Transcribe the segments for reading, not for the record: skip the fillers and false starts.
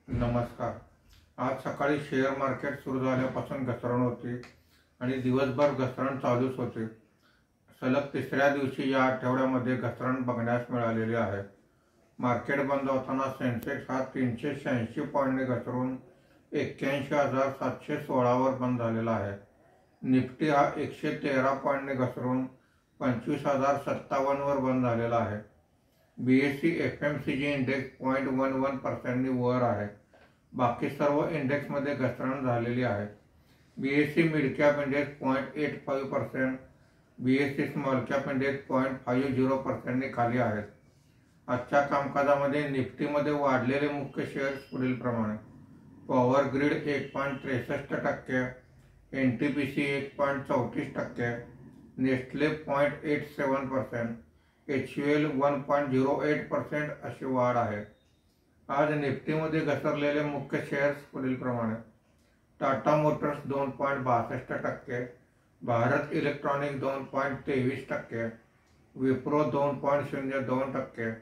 नमस्कार. आज सकाळी शेअर मार्केट सुरू झाल्यापासून घसरण होती आणि दिवसभर घसरण चालूच होते. सलग तिसऱ्या दिवशी या आठवड्यामध्ये घसरण बघण्यास मिळालेली आहे. मार्केट बंद होताना सेन्सेक्स हा 386 पॉईंटने घसरून 81,716 वर बंद झालेला आहे. निफ्टी हा 113 पॉईंटने घसरून 25,057 वर बंद झालेला आहे. BSE FMCG इंडेक्स 0.11% वर आहे. बाकी सर्व इंडेक्समध्ये घसरण झालेली आहे. BSE mid cap index 0.85%, BSE small cap index 0.50% खाली आहेत. आजच्या कामकाजामध्ये निफ्टीमध्ये वाढलेले मुख्य शेअर्स पुढील प्रमाणे: power grid 1.63%, NTPC 1.34%, Nestle 0.87%, HUL 1.08% अशी वाढ आहे. आज निफ्टीमध्ये घसरलेले मुख्य शेअर्स पुढील प्रमाणे: Tata Motors 2.62%, Bharat electronic 2.23%, Wipro 2.02%,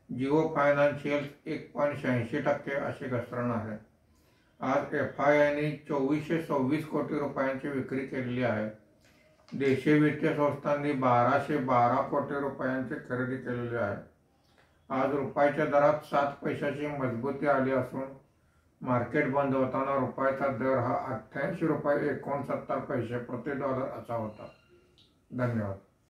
Jio financial 1.86% असे घसरण आहे. आज FIIने 2426 कोटी रुपयांची विक्री केलेली आहे. देशी वित्तीय संस्थांनी 1212 कोटी रुपयांची खरेदी केलेली आहे. आज रुपयाच्या दरात 7 पैशाची मजबूती आली असून मार्केट बंद होताना रुपयाचा दर हा 88 रुपये 69 पैसे प्रति डॉलर असा होता. धन्यवाद.